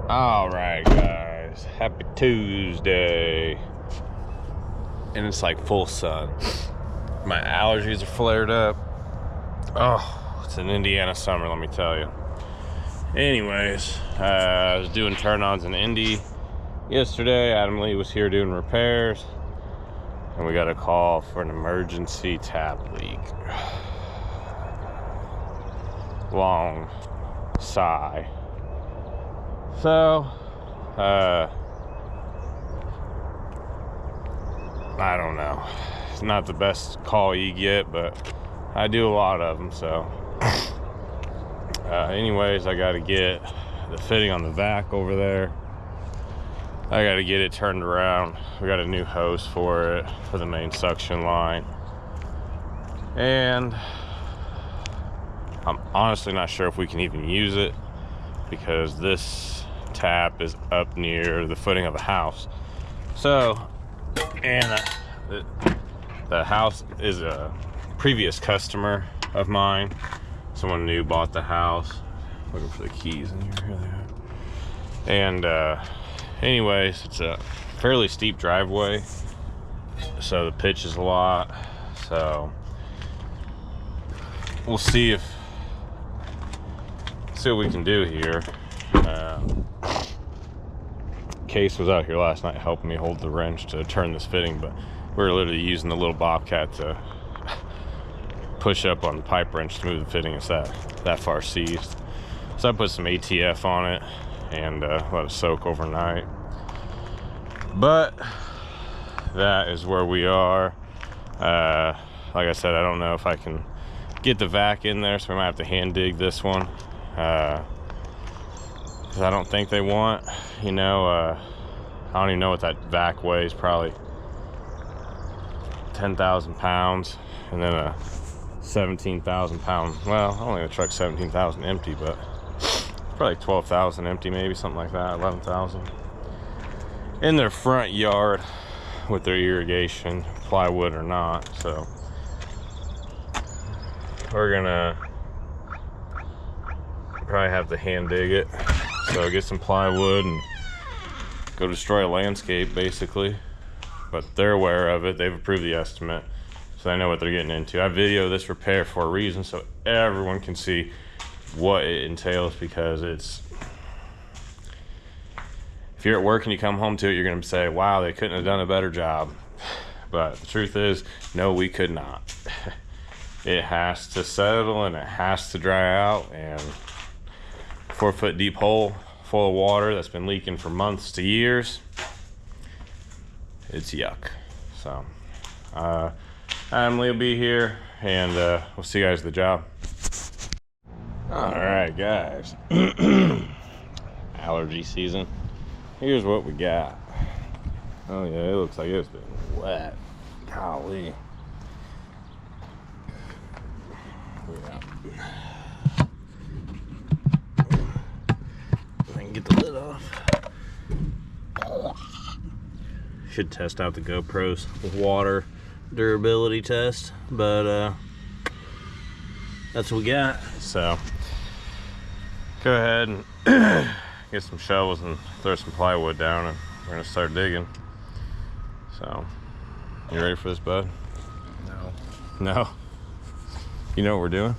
All right, guys, happy Tuesday. And it's like full sun. My allergies are flared up. Oh, it's an Indiana summer, let me tell you. Anyways, I was doing turn-ons in Indy yesterday. Adam Lee was here doing repairs, and we got a call for an emergency tap leak. Long sigh. So, I don't know. It's not the best call you get, but I do a lot of them, so. Anyways, I gotta get the fitting on the vac over there. I gotta get it turned around. We got a new hose for it, for the main suction line. And I'm honestly not sure if we can even use it, because this tap is up near the footing of a house. So, and the house is a previous customer of mine. Someone new bought the house. Looking for the keys in here. Here they are. And anyways, it's a fairly steep driveway, so the pitch is a lot. So we'll see what we can do here. Case was out here last night helping me hold the wrench to turn this fitting, but we're literally using the little bobcat to push up on the pipe wrench to move the fitting. It's that far seized. So I put some ATF on it and let it soak overnight. But that is where we are. Like I said, I don't know if I can get the vac in there, so we might have to hand dig this one. Because I don't think they want, I don't even know what that vac weighs, probably 10,000 pounds, and then a 17,000 pound, well, only the truck's 17,000 empty, but probably 12,000 empty, maybe something like that, 11,000 in their front yard with their irrigation, plywood or not. So we're gonna probably have to hand dig it. So get some plywood and go destroy a landscape, basically. But they're aware of it. They've approved the estimate, so they know what they're getting into. I video this repair for a reason, so everyone can see what it entails, because it's, if you're at work and you come home to it, you're gonna say, wow, they couldn't have done a better job. But the truth is, no, we could not. It has to settle and it has to dry out, and 4-foot deep hole full of water that's been leaking for months to years, it's yuck. So Emily will be here, and we'll see you guys at the job. All right, guys. Allergy season. Here's what we got. Oh yeah, it looks like it's been wet. Golly. Yeah. I can get the lid off. Should test out the GoPros with water durability test, but that's what we got. So go ahead and get some shovels and throw some plywood down, and we're gonna start digging. So, you ready for this, bud? No? You know what we're doing?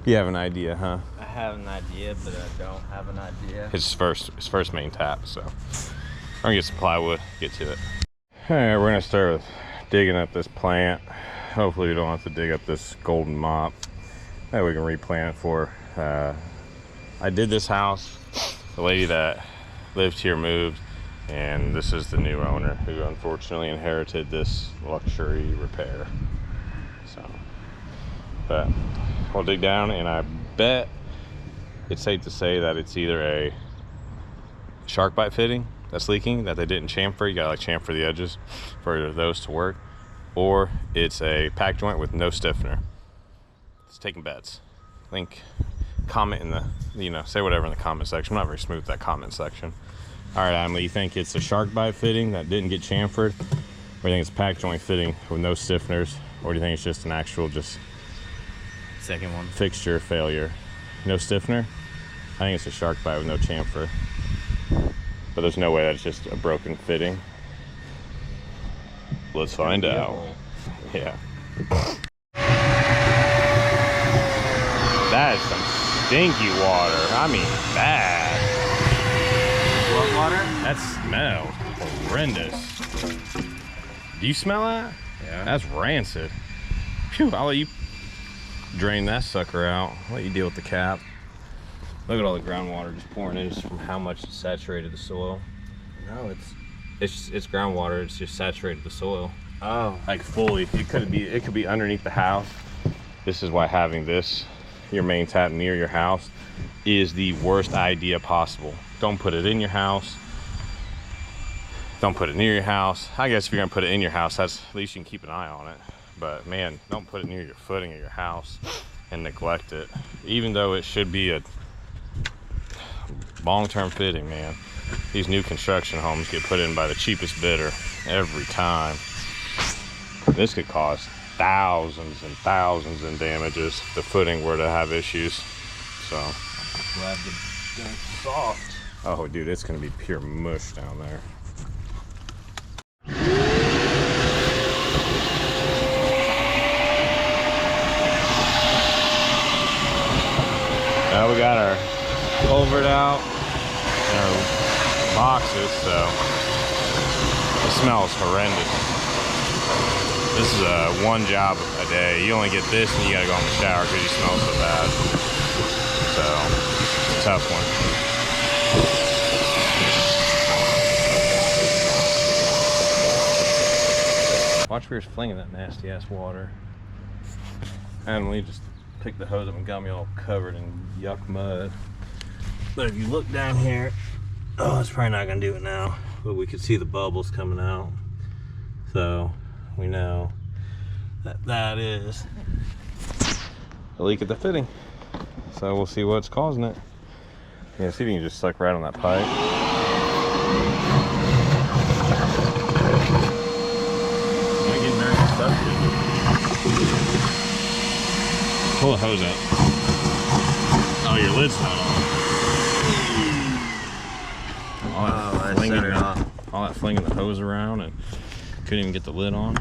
You have an idea, huh? I have an idea, but I don't have an idea. It's first main tap, so we're gonna get some plywood, get to it. All right, we're gonna start with digging up this plant. Hopefully we don't have to dig up this golden mop. That we can replant it for. I did this house. The lady that lived here moved, and this is the new owner who unfortunately inherited this luxury repair. So, but we'll dig down, and I bet it's safe to say that it's either a shark bite fitting that's leaking that they didn't chamfer. You gotta like chamfer the edges for those to work, or it's a pack joint with no stiffener. It's taking bets. Link, comment in the, say whatever in the comment section. I'm not very smooth with that comment section. All right, Emily, you think it's a shark bite fitting that didn't get chamfered, or do you think it's a pack joint fitting with no stiffeners, or do you think it's just an actual second one, fixture failure? No stiffener? I think it's a shark bite with no chamfer. But there's no way that's just a broken fitting. Let's find out. Yeah. That is some stinky water. I mean, bad. What water? That smells horrendous. Do you smell that? Yeah. That's rancid. Phew, I'll let you drain that sucker out. I'll let you deal with the cap. Look at all the groundwater just pouring in just from how much it saturated the soil. No, It's groundwater. It's just saturated the soil. oh. Like fully. It could be underneath the house. This is why having this, your main tap near your house, is the worst idea possible. Don't put it in your house. Don't put it near your house. I guess if you're gonna put it in your house, that's at least you can keep an eye on it. But man, don't put it near your footing of your house and neglect it. Even though it should be a long-term fitting, man. These new construction homes get put in by the cheapest bidder every time. This could cost thousands and thousands in damages if the footing were to have issues. So Glad the soft. oh dude, it's gonna be pure mush down there. Now we got our culvert out and our boxes, so it smells horrendous. This is one job a day. You only get this and you gotta go in the shower because you smell so bad. So it's a tough one. Watch where you're flinging that nasty ass water. And we just picked the hose up and got me all covered in yuck mud. But if you look down here, oh, it's probably not gonna do it now, but we could see the bubbles coming out. So we know that that is a leak at the fitting. So we'll see what's causing it. Yeah, see if you can just suck right on that pipe. Am I getting very stuck? Pull the hose out. Oh, your lid's not on. All that flinging the hose around and couldn't even get the lid on.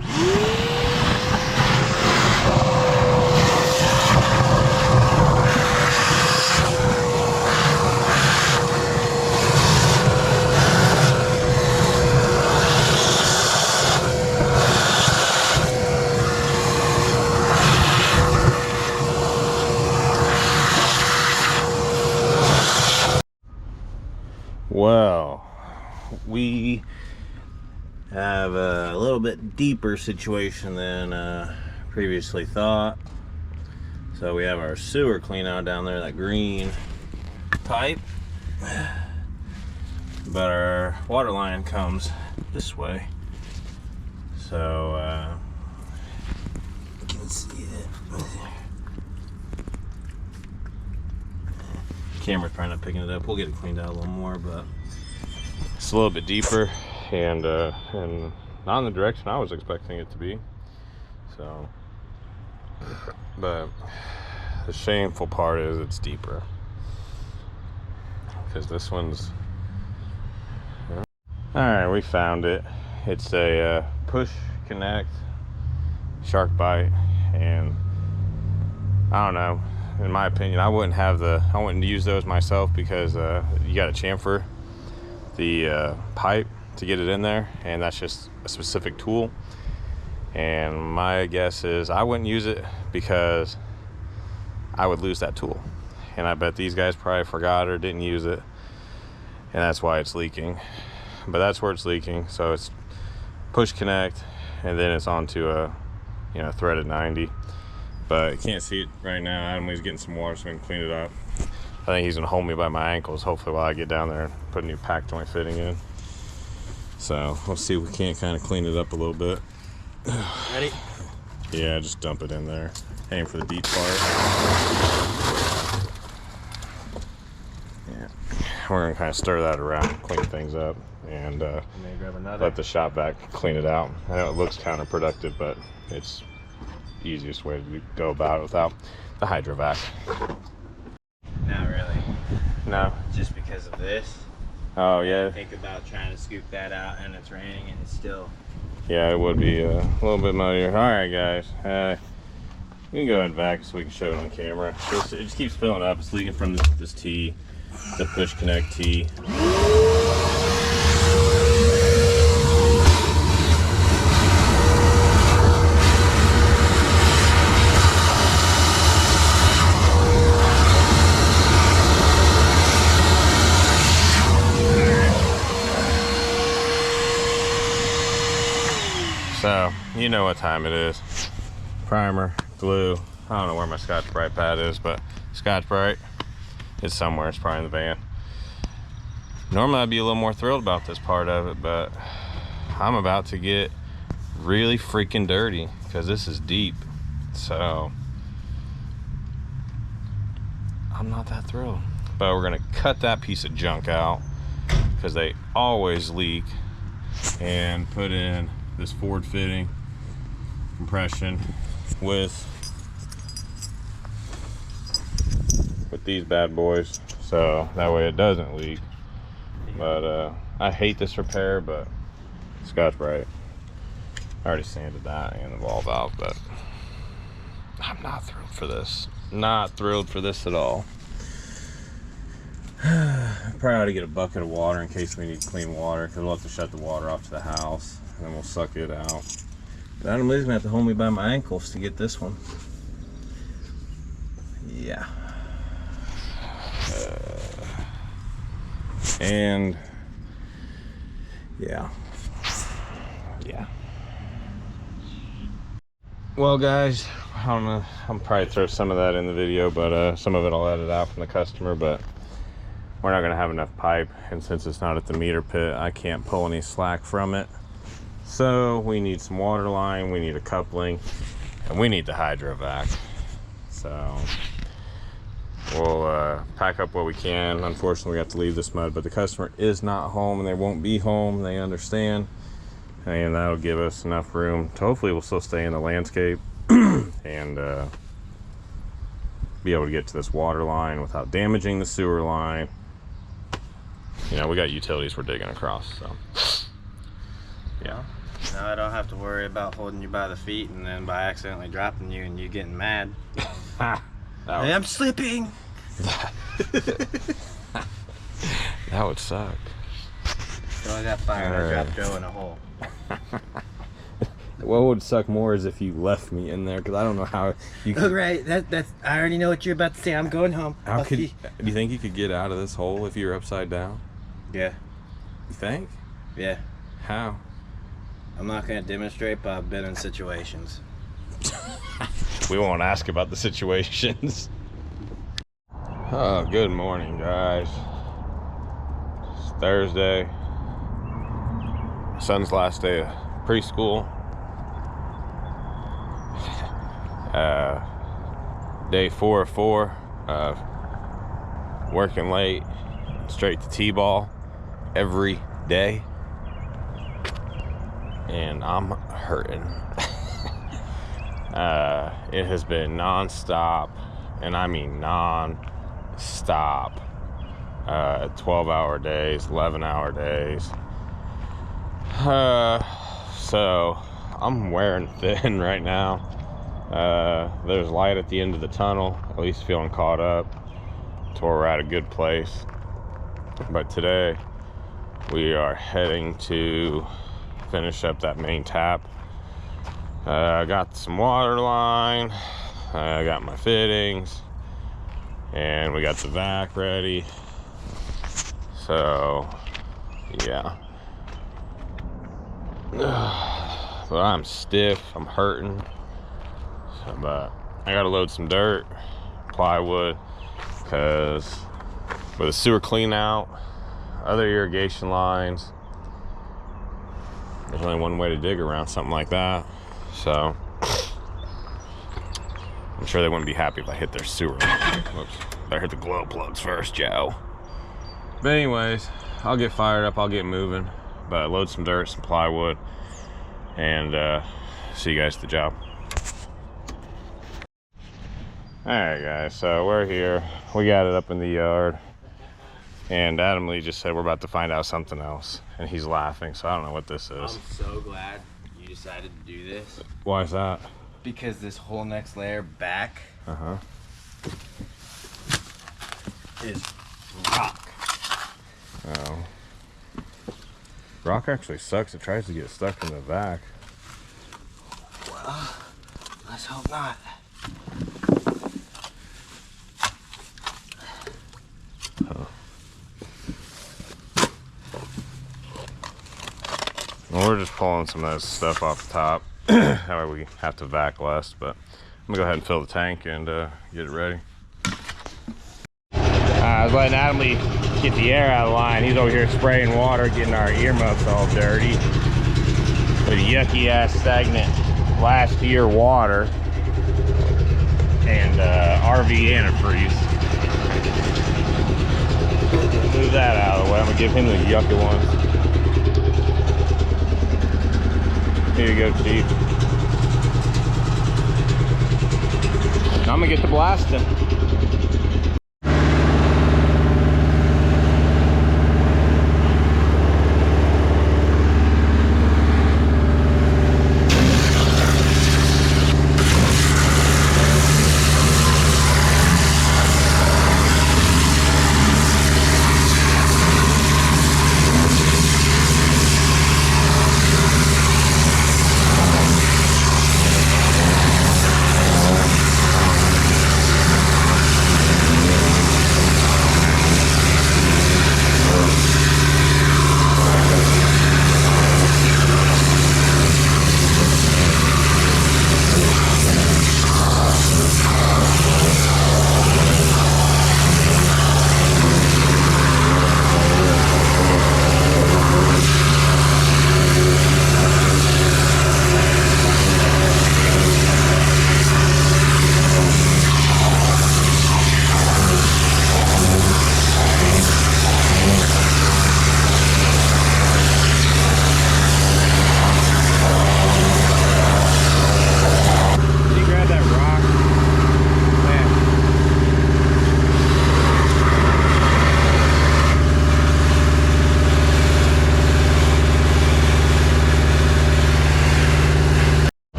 Well, we have a little bit deeper situation than previously thought. So we have our sewer clean out down there, that green pipe, but our water line comes this way. So you can see it. Camera's probably not picking it up. We'll get it cleaned out a little more, but it's a little bit deeper and not in the direction I was expecting it to be. So, but the shameful part is it's deeper because this one's. All right, we found it. It's a push connect shark bite, and I don't know. In my opinion, I wouldn't use those myself because you got to chamfer the pipe to get it in there, and that's just a specific tool. And my guess is I wouldn't use it because I would lose that tool, and I bet these guys probably forgot or didn't use it, and that's why it's leaking. But that's where it's leaking. So it's push connect, and then it's onto a threaded 90. But I can't see it right now. Adam is getting some water so we can clean it up. I think he's gonna hold me by my ankles, hopefully, while I get down there and put a new pack joint fitting in. So we'll see if we can't kind of clean it up a little bit. Ready? Yeah, just dump it in there. Aim for the deep part. Yeah. We're gonna kind of stir that around, clean things up, and let the shop vac clean it out. I know it looks counterproductive, but it's easiest way to go about it without the hydrovac. Not really. No. Just because of this. Oh yeah. Think about trying to scoop that out and it's raining and it's still. Yeah, it would be a little bit muddier. All right, guys. We can go ahead back so we can show it on camera. It just keeps filling up. It's leaking from this T, the push connect T. So, you know what time it is. Primer, glue. I don't know where my Scotch-Brite pad is, but Scotch-Brite is somewhere. It's probably in the van. Normally I'd be a little more thrilled about this part of it, but I'm about to get really freaking dirty because this is deep. So I'm not that thrilled. But we're gonna cut that piece of junk out because they always leak, and put in this forward fitting compression with these bad boys, so that way it doesn't leak. But I hate this repair, but Scotch-Brite. I already sanded that and the ball valve, but I'm not thrilled for this. Not thrilled for this at all. Probably ought to get a bucket of water in case we need clean water, because we'll have to shut the water off to the house and then we'll suck it out. But Adam Lee's gonna have to hold me by my ankles to get this one. Yeah. And yeah. Well, guys, I don't know. I'll probably throw some of that in the video, but some of it I'll edit out from the customer. But we're not gonna have enough pipe, and since it's not at the meter pit, I can't pull any slack from it. So we need some water line, we need a coupling, and we need the hydrovac. So we'll pack up what we can. Unfortunately, we have to leave this mud, but the customer is not home and they won't be home. They understand, and that'll give us enough room to hopefully we'll still stay in the landscape and be able to get to this water line without damaging the sewer line. You know, we got utilities we're digging across, so yeah. Now I don't have to worry about holding you by the feet and then by accidentally dropping you and you getting mad. Hey, I'm slipping. That would suck. So I got fired. I dropped Joe in a hole. What would suck more is if you left me in there, because I don't know how you could. Oh, right. That's. I already know what you're about to say. I'm going home. How could? Do you think you could get out of this hole if you were upside down? Yeah. You think? Yeah. How? I'm not going to demonstrate, but I've been in situations. We won't ask about the situations. Oh, good morning, guys. It's Thursday. Son's last day of preschool. Day 4 of 4 of working late, straight to T-ball every day. And I'm hurting. It has been non-stop, and I mean non-stop. 12-hour days, 11-hour days. So I'm wearing thin right now. There's light at the end of the tunnel, at least feeling caught up to where we're at a good place. But today we are heading to finish up that main tap. I got some water line, I got my fittings, and we got the vac ready. So yeah. But I'm stiff, I'm hurting. So, but I gotta load some dirt, plywood, because with a sewer clean out, other irrigation lines, there's only one way to dig around something like that. So I'm sure they wouldn't be happy if I hit their sewer. Whoops, better hit the glow plugs first, Joe. But anyways, I'll get fired up, I'll get moving, but load some dirt, some plywood, and see you guys at the job. All right, guys, so we're here. We got it up in the yard. And Adam Lee just said we're about to find out something else, and he's laughing, so I don't know what this is. I'm so glad you decided to do this. Why is that? Because this whole next layer back is rock. Oh. Rock actually sucks. It tries to get stuck in the back. Well, let's hope not. Oh. Well, we're just pulling some of that stuff off the top. That way we have to vac less, but I'm gonna go ahead and fill the tank and get it ready. I was letting Adam Lee get the air out of the line. He's over here spraying water, getting our earmuffs all dirty with yucky ass stagnant last year water and RV antifreeze. Move that out of the way. I'm gonna give him the yucky ones. Here you go, Chief. Now I'm gonna get to blasting.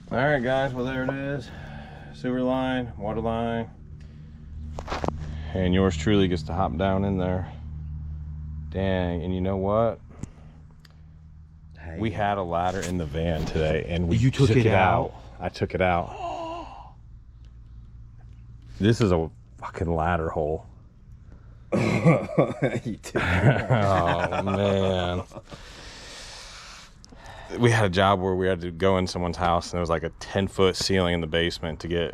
Alright guys, well there it is. Sewer line, water line. And yours truly gets to hop down in there. Dang, and you know what? Hey. We had a ladder in the van today and we took it out. I took it out. This is a fucking ladder hole. You took it out. Oh man. We had a job where we had to go in someone's house and there was like a 10-foot ceiling in the basement to get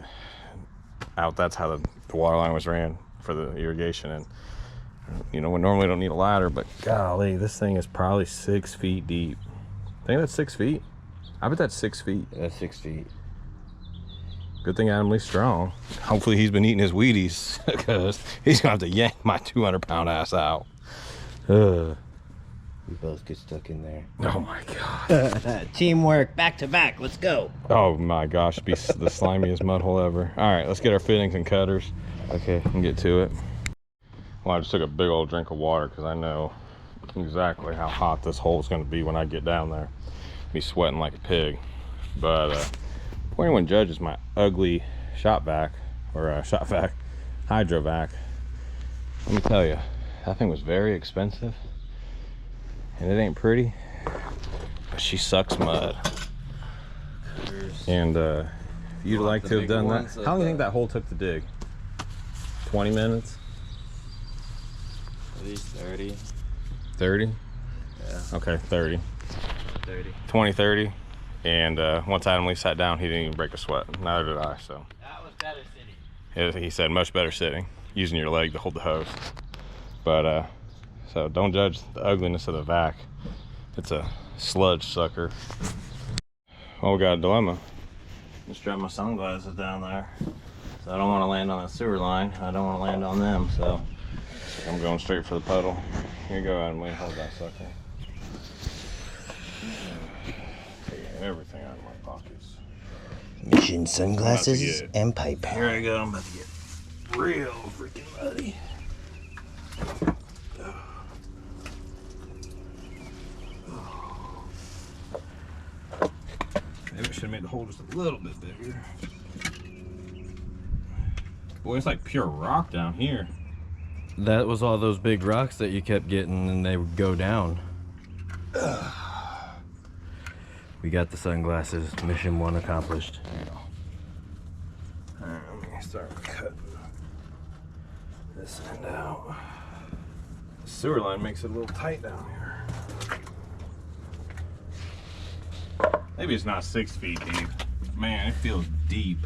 out. That's how the water line was ran for the irrigation. And you know, we normally don't need a ladder, but golly, this thing is probably 6 feet deep. I think that's 6 feet. I bet that's 6 feet. That's 6 feet. Good thing Adam Lee's strong. Hopefully he's been eating his Wheaties because he's gonna have to yank my 200-pound ass out. We both get stuck in there. Oh my god. Teamwork, back to back, let's go. Oh my gosh, be the slimiest mud hole ever. All right, let's get our fittings and cutters. Okay. And get to it. Well, I just took a big old drink of water because I know exactly how hot this hole is going to be when I get down there. Be sweating like a pig. But before anyone judges my ugly shop vac, or hydro vac, let me tell you, that thing was very expensive. And it ain't pretty, but she sucks mud. And If you'd like to have done that. How long do you think that hole took to dig? 20 minutes? At least 30. 30? Yeah. Okay, 30. 30. 20, 30. And once Adam Lee sat down, he didn't even break a sweat. Neither did I, so. That was better sitting. He said much better sitting, using your leg to hold the hose. But, so don't judge the ugliness of the vac. It's a sludge sucker. Well, we got a dilemma. Just dropped my sunglasses down there. So I don't want to land on that sewer line. I don't want to land on them, so I'm going straight for the puddle. Here you go, Adam Lee. Hold that sucker. Take everything out of my pockets. Mission sunglasses and pipe. Here I go. I'm about to get real freaking muddy. Maybe I should have made the hole just a little bit bigger. Boy, it's like pure rock down here. That was all those big rocks that you kept getting and they would go down. We got the sunglasses. Mission 1 accomplished. Alright, let me start cutting this end out. The sewer line makes it a little tight down here. Maybe it's not 6 feet deep. Man, it feels deep.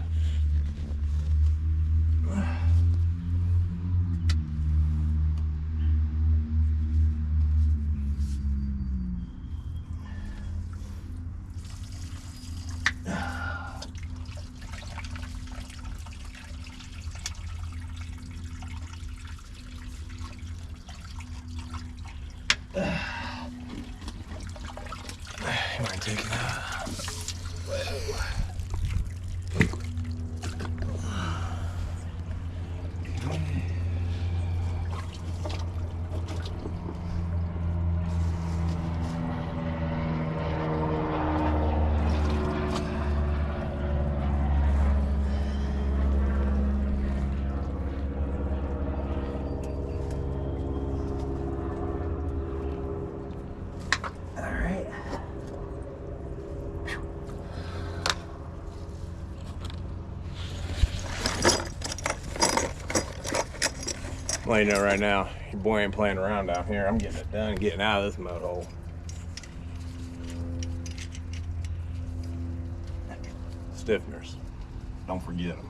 You mind taking that? Letting you know right now, your boy ain't playing around down here. I'm getting it done, getting out of this mud hole. Stiffeners, don't forget them.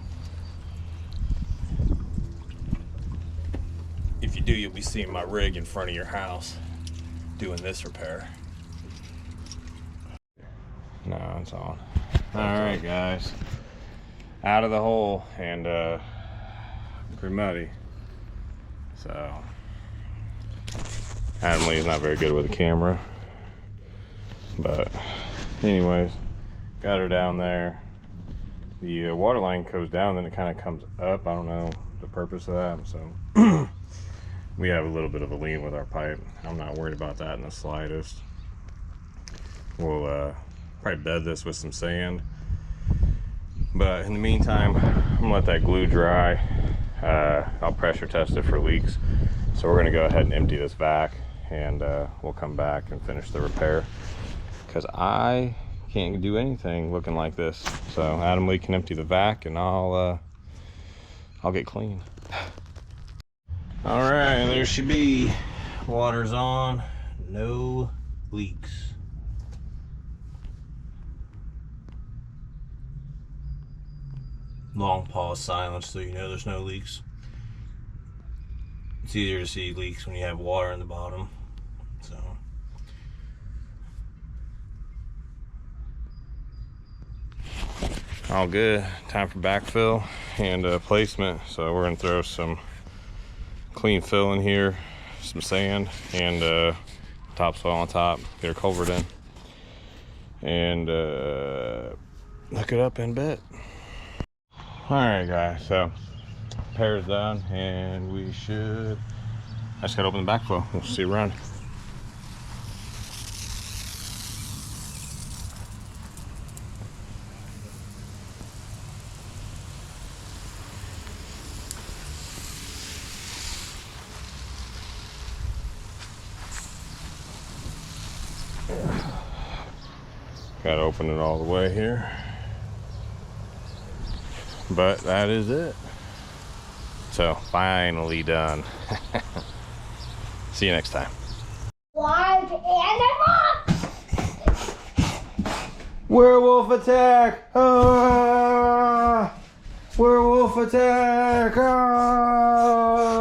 If you do, you'll be seeing my rig in front of your house doing this repair. No, it's on. All right, guys, out of the hole and pretty muddy. So, Adam Lee's not very good with the camera, but anyways, got her down there. The water line goes down, then it kind of comes up. I don't know the purpose of that, so we have a little bit of a lean with our pipe. I'm not worried about that in the slightest. We'll probably bed this with some sand, but in the meantime, I'm gonna let that glue dry. I'll pressure test it for leaks. So we're gonna go ahead and empty this vac, and we'll come back and finish the repair, because I can't do anything looking like this. So Adam Lee can empty the vac, and I'll get clean. All right, there she be. Water's on, no leaks. Long pause silence so you know there's no leaks. It's easier to see leaks when you have water in the bottom. So all good. Time for backfill and placement. So we're gonna throw some clean fill in here, some sand, and topsoil on top. Get our culvert in, and hook it up in bed. All right, guys, so repair's done, and we should, I just gotta open the backflow. We'll see you around. Gotta open it all the way here. But that is it. So finally done. See you next time. Live animal! Werewolf attack! Ah! Werewolf attack! Ah!